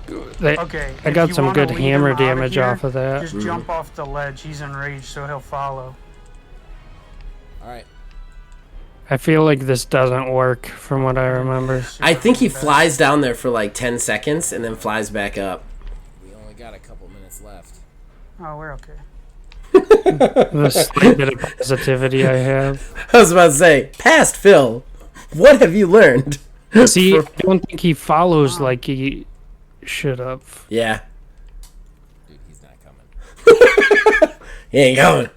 Okay. I if got you some wanna good lead hammer him outta damage here, off of that. Just jump off the ledge. He's enraged, so he'll follow. All right. I feel like this doesn't work from what I remember. I think he flies down there for like 10 seconds and then flies back up. We only got a couple minutes left. Oh, we're okay. The slight bit of positivity I have. I was about to say, past Phil, what have you learned? See, I don't think he follows like he should have. Yeah, Dude, he's not coming. he ain't going.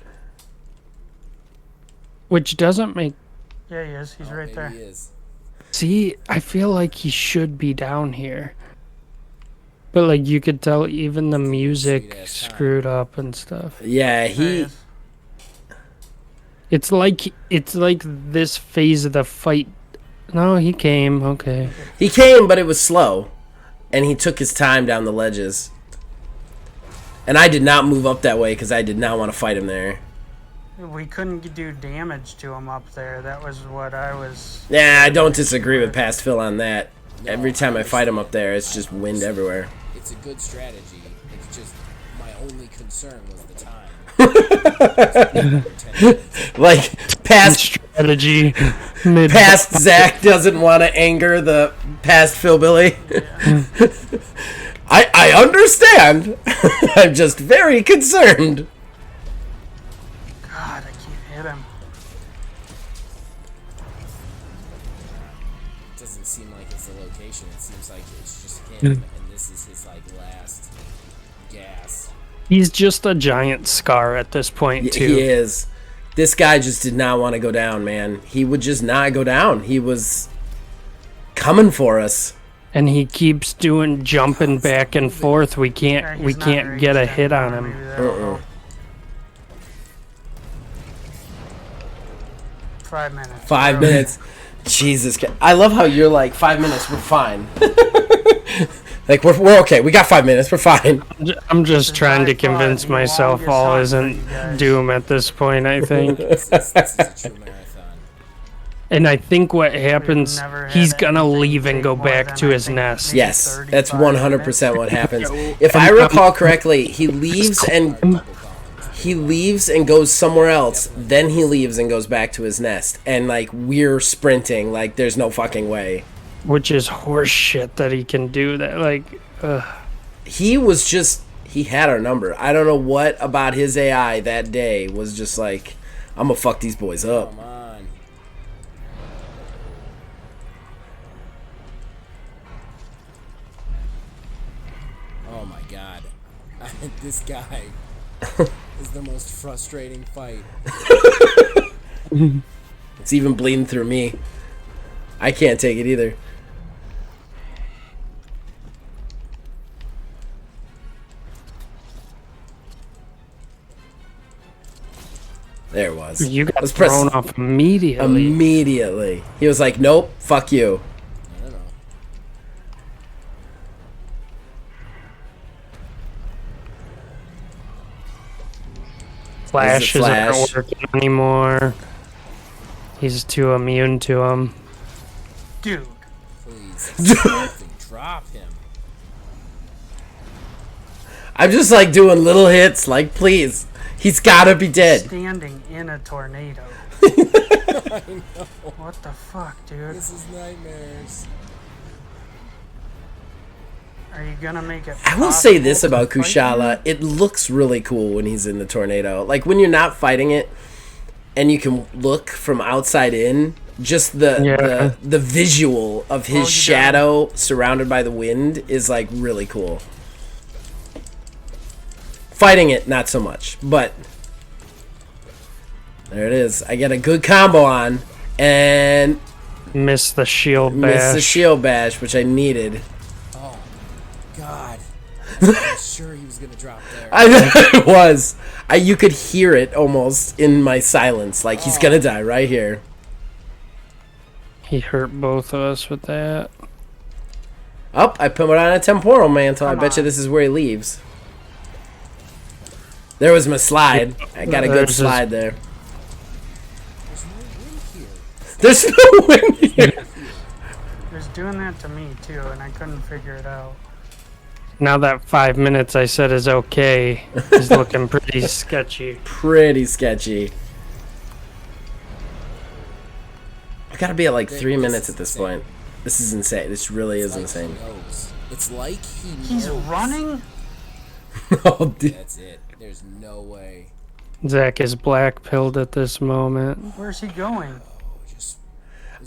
Which doesn't make. Yeah, he is. He's right Maybe there. he is. See, I feel like he should be down here. But like you could tell, even the music Sweet-ass time. screwed up and stuff. Yeah, There he he. is. It's like this phase of the fight. No, he came. Okay. He came, but it was slow, and he took his time down the ledges. And I did not move up that way because I did not want to fight him there. We couldn't do damage to him up there. That was what I was. Yeah, I don't disagree with past Phil on that. Every time I fight him up there, it's just wind everywhere. It's a good strategy. It's just my only concern was the time. 10 minutes. Like, past strategy. Past Zach doesn't want to anger the past Philbilly. Yeah. I understand. I'm just very concerned. God, I can't hit him. It doesn't seem like it's the location. It seems like it's just him, and this is his like last gas. He's just a giant scar at this point, too. He is. This guy just did not want to go down, man. He would just not go down. He was coming for us. And he keeps jumping back and forth. We can't get a hit on him. 5 minutes. 5 minutes. Jesus. I love how you're like, 5 minutes, we're fine. Like, we're okay. We got 5 minutes. We're fine. I'm just trying to convince myself all isn't doom at this point, I think. This is a true marathon. And I think what happens, he's going to leave and go back to his nest. Yes, that's 100% what happens. If I recall correctly, he leaves and goes somewhere else, then he leaves and goes back to his nest. And, like, we're sprinting. Like, there's no fucking way. Which is horse shit that he can do that. Like, he had our number. I don't know what about his AI that day was just like, I'm gonna fuck these boys up. Come on. Oh my god. This guy is the most frustrating fight. It's even bleeding through me. I can't take it either. There it was. You got thrown off immediately. Immediately. He was like, nope, fuck you. I don't know. Flash isn't working anymore. He's too immune to him. Dude. Please, drop him. I'm just like doing little hits, like, please. He's gotta be dead. Standing in a tornado. I know. What the fuck, dude? This is nightmares. Are you gonna make it? I will say this about Kushala. It looks really cool when he's in the tornado. Like, when you're not fighting it, and you can look from outside in, just the visual of his shadow surrounded by the wind is, like, really cool. Fighting it, not so much, but there it is. I get a good combo on, and miss the shield bash. Which I needed. Oh, God. I was sure he was going to drop there. I know it was. You could hear it almost in my silence. Like, he's going to die right here. He hurt both of us with that. Oh, I put it on a temporal mantle. I bet you this is where he leaves. There was my slide. I got a good slide there. There's no wind here. There's no wind here. It was doing that to me too, and I couldn't figure it out. Now that 5 minutes I said is okay is looking pretty sketchy. Pretty sketchy. I gotta be at like 3 minutes at this point. This is insane. This really is insane. It's like he's running. Oh, dude. That's it. There's no way. Zach is black pilled at this moment. Where's he going?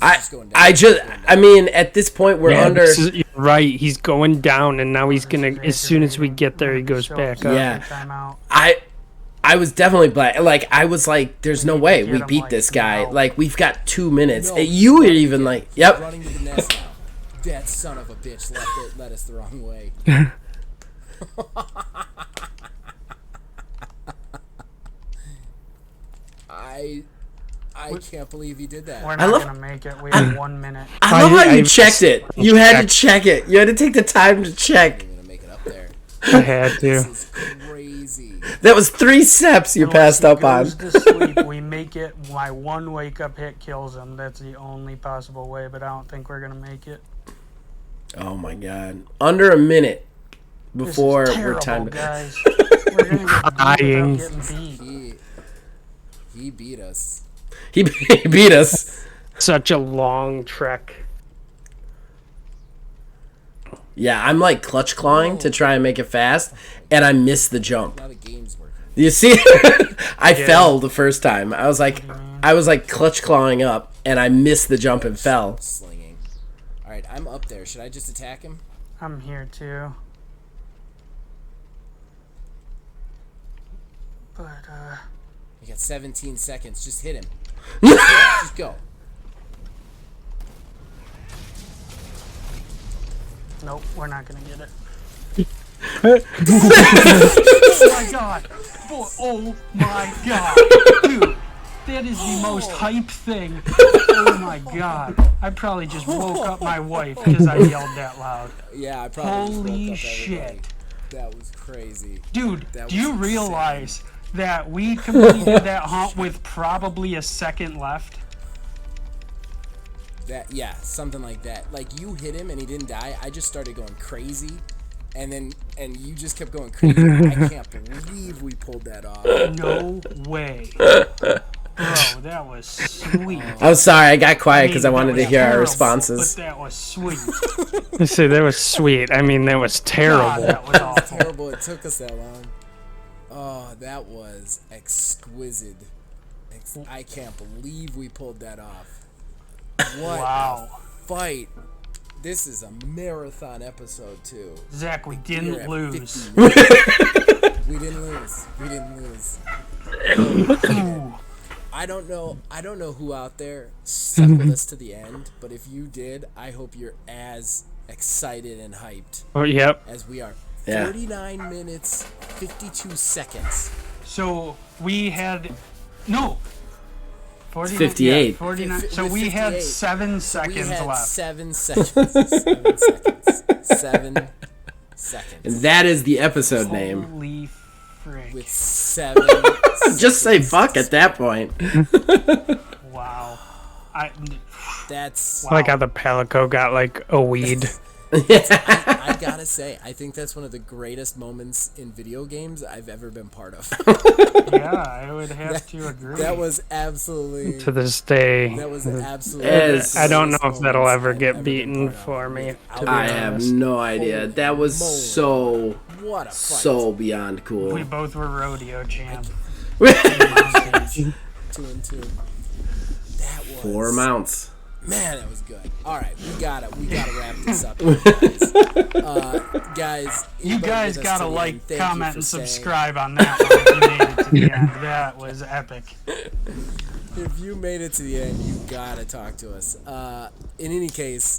I mean, at this point we're under. You're right. He's going down, and now he's gonna. As soon as we get there, he goes back up. Yeah. I was definitely black. Like, I was like, there's no way we beat this guy. Like, we've got 2 minutes. You were even like, yep. Running to the nest now. That son of a bitch led us the wrong way. I can't believe he did that. We're not gonna make it. We have 1 minute. I love how you checked it. You had to check it. You had to take the time to check. I'm gonna make it up there. I had to. This is crazy. That was 3 steps you passed up on. To sleep, we make it. My 1 wake up hit kills him. That's the only possible way, but I don't think we're gonna make it. Oh my god! Under a minute before this is terrible, we're timed. Guys. We're gonna get beat without getting beat. He beat us. He beat us. Such a long trek. Yeah, I'm like clutch clawing to try and make it fast, and I missed the jump. Now the game's working. You see, I fell the first time. I was like clutch clawing up, and I missed the jump and fell. Slinging. All right, I'm up there. Should I just attack him? I'm here too. But, You got 17 seconds. Just hit him. Just go. nope, we're not gonna get it. Oh my god! Oh my god! Dude, that is the most hype thing. Oh my god. I probably just woke up my wife because I yelled that loud. Yeah, I probably Holy just woke up shit. everybody. That was crazy. Dude, That do you was realize that we completed that hunt with probably a second left? Yeah, something like that. Like, you hit him and he didn't die. I just started going crazy, and you just kept going crazy. I can't believe we pulled that off. No way. Bro, that was sweet. I'm sorry, I got quiet because I that wanted to was hear our terrible, responses. But that was sweet. I say that was sweet. I mean, that was God, terrible. that was awful. Terrible it took us that long. Oh, that was exquisite. I can't believe we pulled that off. What Wow. a fight. This is a marathon episode, too. Zach, we We're didn't at lose. 50 minutes. We didn't lose. Ooh. I don't know who out there stuck with us to the end, but if you did, I hope you're as excited and hyped Oh, yep. as we are. Yeah. 39 minutes, 52 seconds. So we had no. 49, 58. Yeah, 49. So With we had 58. 7 We seconds had left. 7 seconds. 7 seconds. 7 seconds. And that is the episode name. Holy frick. With 7 Just say fuck at that point. Wow. That's Wow. I like how the Palico got like a weed. I gotta say, I think that's one of the greatest moments in video games I've ever been part of. Yeah, I would have to agree. That was absolutely. To this day, That was absolutely. As- I don't know if that'll moments ever I've get been beaten part of. for me. To be I have honest. no idea. That was Holy so What a fight. so beyond cool. We both were rodeo champs. 2 and 2. That was 4 mounts. Man, that was good. All right, we gotta wrap this up, guys. You anybody guys with us gotta to the like, end, thank you comment, for and staying. subscribe on that one if you made it to the end. That was epic. If you made it to the end, you gotta talk to us. In any case,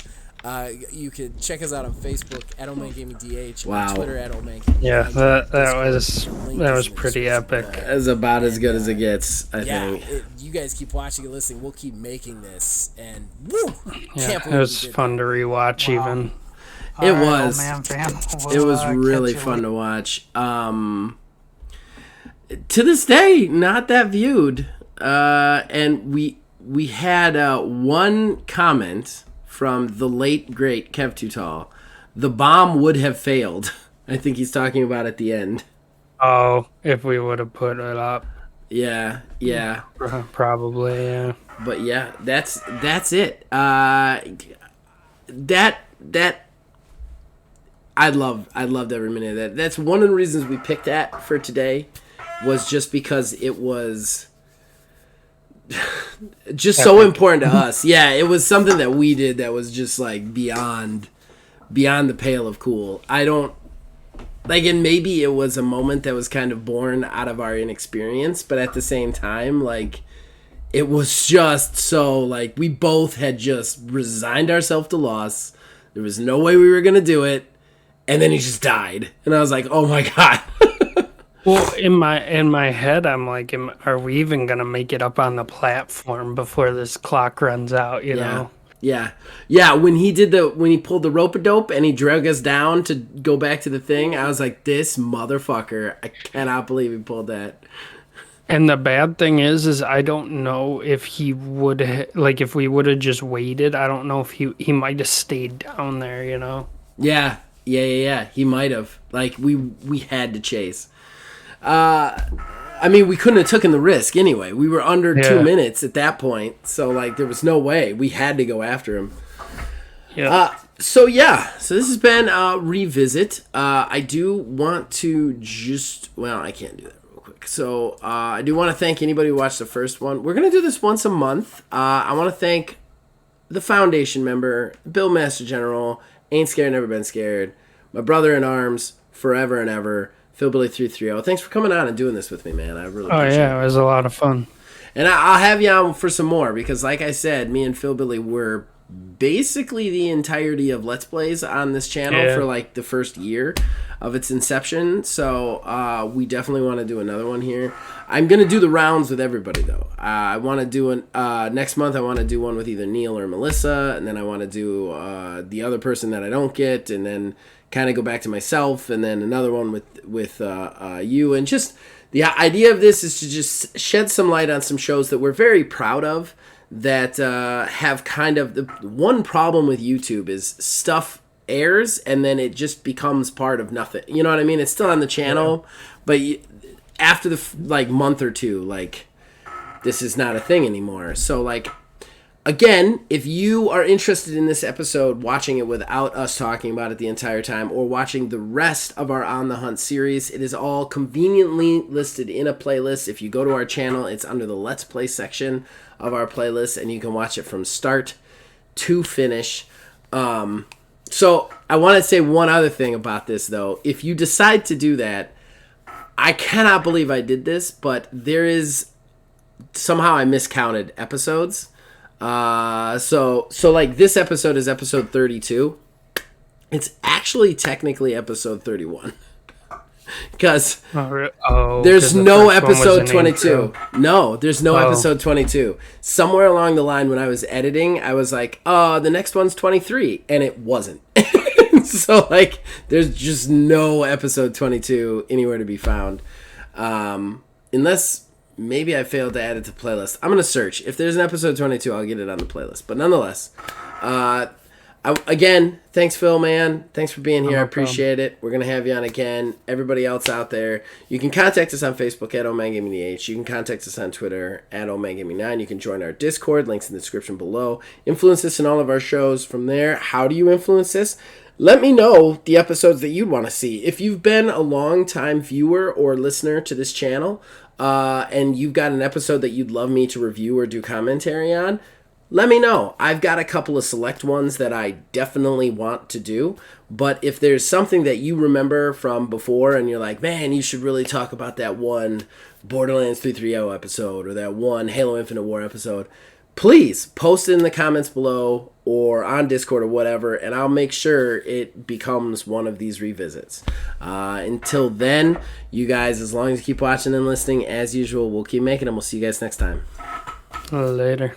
you can check us out on Facebook at Old Man Gaming DH, Wow. on Twitter at Old Man Gaming. Yeah, that Link was is in the pretty description epic. below. That's about as good as it gets, I Yeah, think. you guys keep watching and listening. We'll keep making this, and woo! Yeah, Can't it believe was we did fun to rewatch. Wow. Even It All right, was. Old Man fam. It was We'll, really catch you fun later. to watch. To this day, not that viewed. And we had one comment from the late great Kev Tutal. The bomb would have failed. I think he's talking about at the end. oh, if we would have put it up, Yeah. probably. Yeah. But yeah, that's it. That I loved every minute of that. That's one of the reasons we picked that for today, was just because it was just so important to us. Yeah, it was something that we did that was just like beyond the pale of cool. I don't like, and maybe it was a moment that was kind of born out of our inexperience, but at the same time, like, it was just so, like, we both had just resigned ourselves to loss. There was no way we were gonna do it, and then he just died, and I was like, oh my god. Well, in my head, I'm like, are we even gonna make it up on the platform before this clock runs out? You know? Yeah. When he pulled the rope-a-dope and he drug us down to go back to the thing, I was like, this motherfucker! I cannot believe he pulled that. And the bad thing is I don't know if he would if we would have just waited. I don't know if he might have stayed down there. You know? Yeah. He might have. Like, we had to chase. I I mean, we couldn't have taken the risk anyway. We were under 2 minutes at that point, so like there was no way. We had to go after him. Yeah. So this has been a revisit. I do want to I can't do that real quick. So I do want to thank anybody who watched the first one. We're gonna do this once a month. I want to thank the Foundation member, Bill Master General, Ain't Scared, Never Been Scared, my brother in arms, forever and ever, Philbilly 330. Thanks for coming on and doing this with me, man. I really appreciate it. It was a lot of fun. And I'll have you on for some more because, like I said, me and Philbilly were basically the entirety of Let's Plays on this channel for like the first year of its inception. So we definitely want to do another one here. I'm going to do the rounds with everybody, though. I want to do next month, I want to do one with either Neil or Melissa, and then I want to do the other person that I don't get, and then kind of go back to myself, and then another one with you. And just the idea of this is to just shed some light on some shows that we're very proud of that have kind of the one problem with YouTube is stuff airs and then it just becomes part of nothing. You know what I mean? It's still on the channel, but after the month or two, like this is not a thing anymore. So like, again, if you are interested in this episode, watching it without us talking about it the entire time, or watching the rest of our On the Hunt series, it is all conveniently listed in a playlist. If you go to our channel, it's under the Let's Play section of our playlist, and you can watch it from start to finish. So I want to say one other thing about this, though. If you decide to do that, I cannot believe I did this, but there is somehow I miscounted episodes. So like this episode is episode 32. It's actually technically episode 31. Because there's no episode 22. No, there's no episode 22. Somewhere along the line when I was editing, I was like, the next one's 23. And it wasn't. So, like, there's just no episode 22 anywhere to be found. Unless maybe I failed to add it to playlist. I'm going to search. If there's an episode 22, I'll get it on the playlist. But nonetheless, again, thanks, Phil, man. Thanks for being here. I appreciate it. We're going to have you on again. Everybody else out there, you can contact us on Facebook at OldManGamingDH. You can contact us on Twitter at OldManGaming9. You can join our Discord. Links in the description below. Influence us in all of our shows from there. How do you influence this? Let me know the episodes that you'd want to see. If you've been a long-time viewer or listener to this channel, and you've got an episode that you'd love me to review or do commentary on, let me know. I've got a couple of select ones that I definitely want to do. But if there's something that you remember from before and you're like, man, you should really talk about that one Borderlands 330 episode or that one Halo Infinite War episode, please post it in the comments below or on Discord or whatever, and I'll make sure it becomes one of these revisits. Until then, you guys, as long as you keep watching and listening, as usual, we'll keep making them. We'll see you guys next time. Later.